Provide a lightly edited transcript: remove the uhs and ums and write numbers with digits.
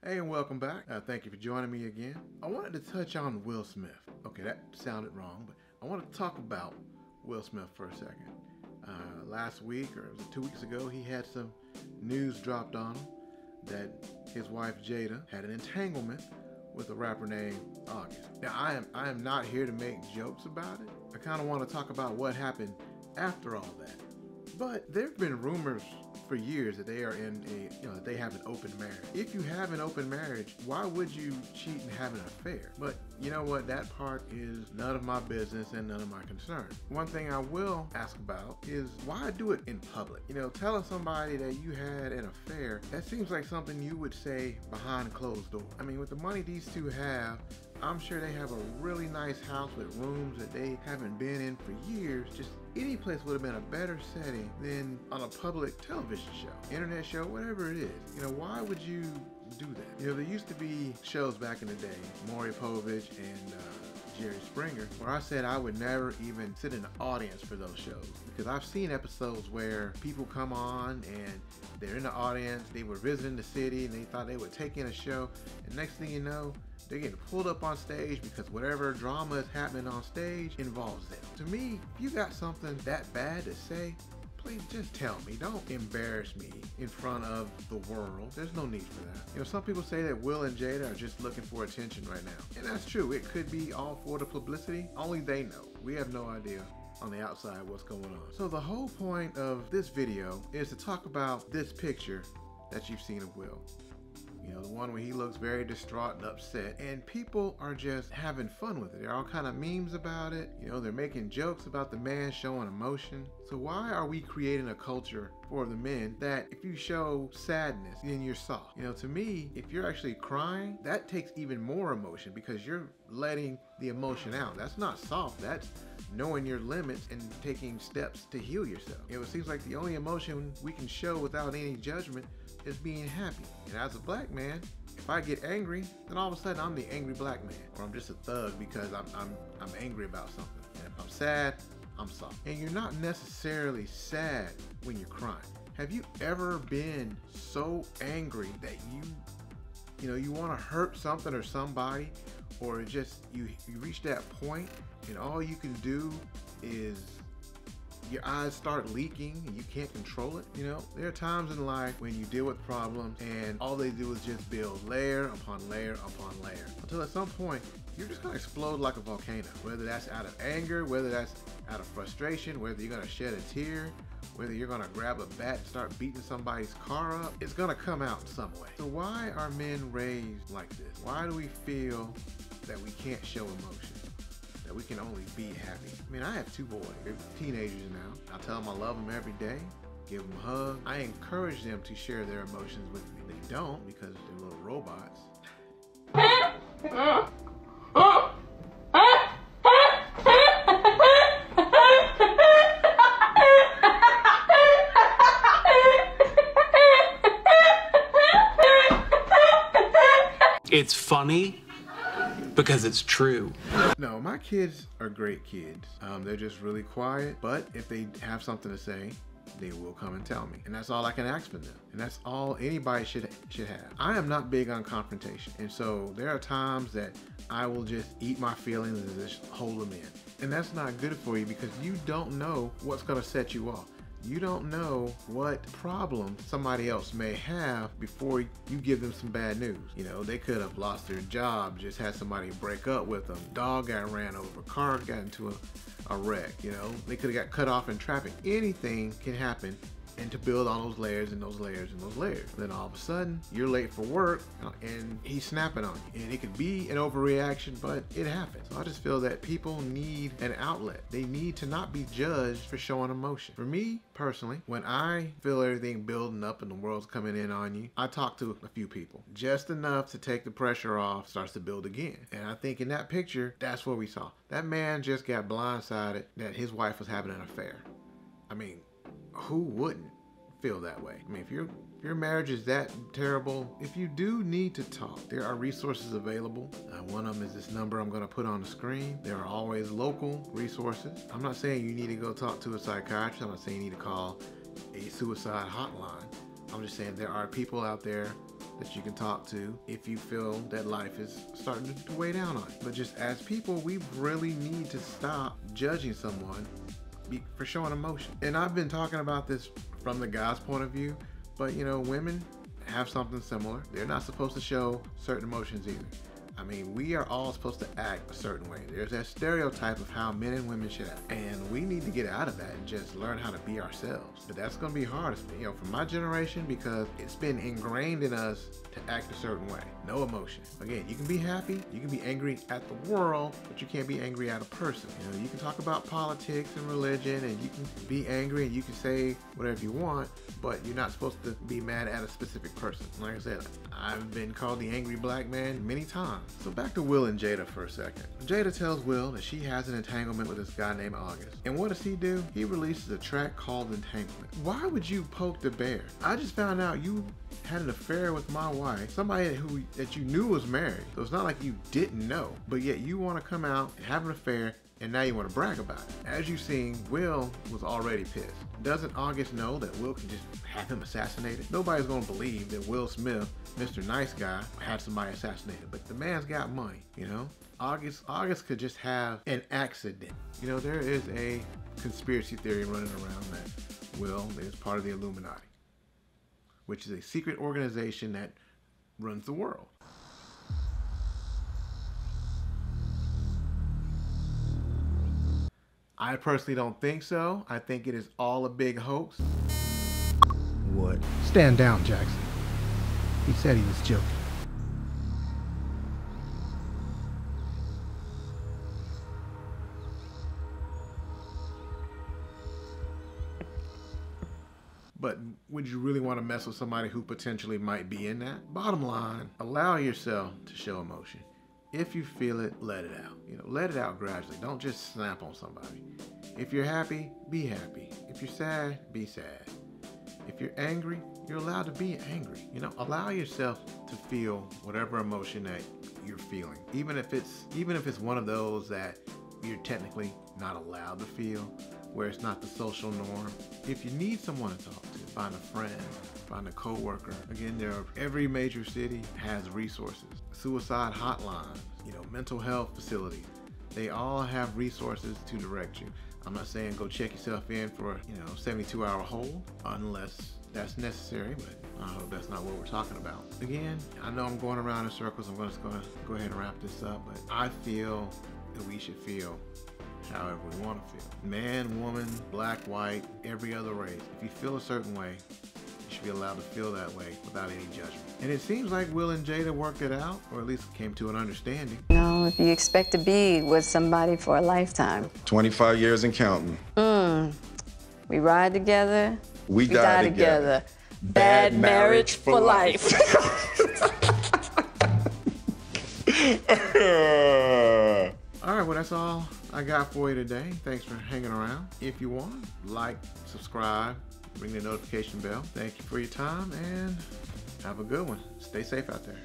Hey, and welcome back. Thank you for joining me again. I wanted to touch on Will Smith. Okay, that sounded wrong, but I want to talk about Will Smith for a second. Last week, or was it 2 weeks ago, he had some news dropped on him that his wife Jada had an entanglement with a rapper named August. Now, I am not here to make jokes about it. I kind of want to talk about what happened after all that. But there have been rumors for years that they are in that they have an open marriage. If you have an open marriage, why would you cheat and have an affair? But you know what? That part is none of my business and none of my concern. One thing I will ask about is why do it in public? Telling somebody that you had an affair, that seems like something you would say behind closed doors. I mean, with the money these two have, I'm sure they have a really nice house with rooms that they haven't been in for years. Just any place would have been a better setting than on a public television show, internet show, whatever it is. Why would you do that? There used to be shows back in the day, Maury Povich and Jerry Springer, where I said I would never even sit in the audience for those shows, because I've seen episodes where people come on and they're in the audience, they were visiting the city and they thought they would take in a show, and next thing you know, they're getting pulled up on stage because whatever drama is happening on stage involves them. To me, if you got something that bad to say, please just tell me. Don't embarrass me in front of the world. There's no need for that. Some people say that Will and Jada are just looking for attention right now. And that's true. It could be all for the publicity. Only they know. We have no idea on the outside what's going on. So the whole point of this video is to talk about this picture that you've seen of Will. The one where he looks very distraught and upset, and people are just having fun with it. There are all kind of memes about it. They're making jokes about the man showing emotion. So why are we creating a culture for the men that if you show sadness, then you're soft? To me, if you're actually crying, that takes even more emotion because you're letting the emotion out. That's not soft. That's knowing your limits and taking steps to heal yourself. It seems like the only emotion we can show without any judgment is being happy. And as a black man, if I get angry, then all of a sudden I'm the angry black man, or I'm just a thug because I'm angry about something. And if I'm sad, I'm soft. And you're not necessarily sad when you're crying. Have you ever been so angry that you want to hurt something or somebody, or just you reach that point and all you can do is your eyes start leaking and you can't control it? There are times in life when you deal with problems and all they do is just build layer upon layer upon layer, until at some point you're just gonna explode like a volcano. Whether that's out of anger, whether that's out of frustration, whether you're gonna shed a tear, whether you're gonna grab a bat and start beating somebody's car up, it's gonna come out some way. So why are men raised like this? Why do we feel that we can't show emotion, that we can only be happy? I mean, I have two boys. They're teenagers now. I tell them I love them every day, give them a hug. I encourage them to share their emotions with me. They don't because they're little robots. It's funny because it's true. No, my kids are great kids. They're just really quiet, but if they have something to say, they will come and tell me. And that's all I can ask from them. And that's all anybody should have. I am not big on confrontation. And so there are times that I will just eat my feelings and just hold them in. And that's not good for you because you don't know what's gonna set you off. You don't know what problem somebody else may have before you give them some bad news. They could have lost their job, just had somebody break up with them, dog got ran over, car got into a wreck, they could have got cut off in traffic. Anything can happen, and to build on those layers and those layers and those layers. Then all of a sudden, you're late for work and he's snapping on you. And it could be an overreaction, but it happens. So I just feel that people need an outlet. They need to not be judged for showing emotion. For me, personally, when I feel everything building up and the world's coming in on you, I talk to a few people. Just enough to take the pressure off, starts to build again. And I think in that picture, that's what we saw. That man just got blindsided that his wife was having an affair. I mean, who wouldn't feel that way? I mean, if your marriage is that terrible, if you do need to talk, there are resources available. One of them is this number I'm going to put on the screen. There are always local resources. I'm not saying you need to go talk to a psychiatrist. I'm not saying you need to call a suicide hotline. I'm just saying there are people out there that you can talk to if you feel that life is starting to weigh down on you. But just as people, we really need to stop judging someone for showing emotion. And I've been talking about this from the guy's point of view, but you know, women have something similar. They're not supposed to show certain emotions either. I mean, we are all supposed to act a certain way. There's that stereotype of how men and women should act. And we need to get out of that and just learn how to be ourselves. But that's gonna be hard, you know, for my generation, because it's been ingrained in us to act a certain way. No emotion. Again, you can be happy, you can be angry at the world, but you can't be angry at a person. You know, you can talk about politics and religion, and you can be angry and you can say whatever you want, but you're not supposed to be mad at a specific person. Like I said, I've been called the angry black man many times. So back to Will and Jada for a second. Jada tells Will that she has an entanglement with this guy named August. And what does he do? He releases a track called Entanglement. Why would you poke the bear? I just found out you had an affair with my wife, somebody that you knew was married. So it's not like you didn't know, but yet you want to come out and have an affair, and now you want to brag about it. As you've seen, Will was already pissed. Doesn't August know that Will can just have him assassinated? Nobody's gonna believe that Will Smith, Mr. Nice Guy, had somebody assassinated, but the man's got money, you know? August could just have an accident. You know, there is a conspiracy theory running around that Will is part of the Illuminati, which is a secret organization that runs the world. I personally don't think so. I think it is all a big hoax. What? Stand down, Jackson. He said he was joking. But would you really want to mess with somebody who potentially might be in that? Bottom line, allow yourself to show emotion. If you feel it, let it out. You know, let it out gradually. Don't just snap on somebody. If you're happy, be happy. If you're sad, be sad. If you're angry, you're allowed to be angry. You know, allow yourself to feel whatever emotion that you're feeling. Even if it's one of those that you're technically not allowed to feel, where it's not the social norm. If you need someone to talk to, find a friend, find a coworker. Again, every major city has resources. Suicide hotlines, you know, mental health facilities. They all have resources to direct you. I'm not saying go check yourself in for, you know, 72-hour hold, unless that's necessary, but I hope that's not what we're talking about. Again, I know I'm going around in circles. I'm just gonna go ahead and wrap this up, but I feel that we should feel however we want to feel. Man, woman, black, white, every other race. If you feel a certain way, you should be allowed to feel that way without any judgment. And it seems like Will and Jada worked it out, or at least came to an understanding. No, if you expect to be with somebody for a lifetime. 25 years and counting. We ride together, we die together. Bad marriage for life. All right, well, that's all I got for you today. Thanks for hanging around. If you want, like, subscribe, ring the notification bell. Thank you for your time, and have a good one. Stay safe out there.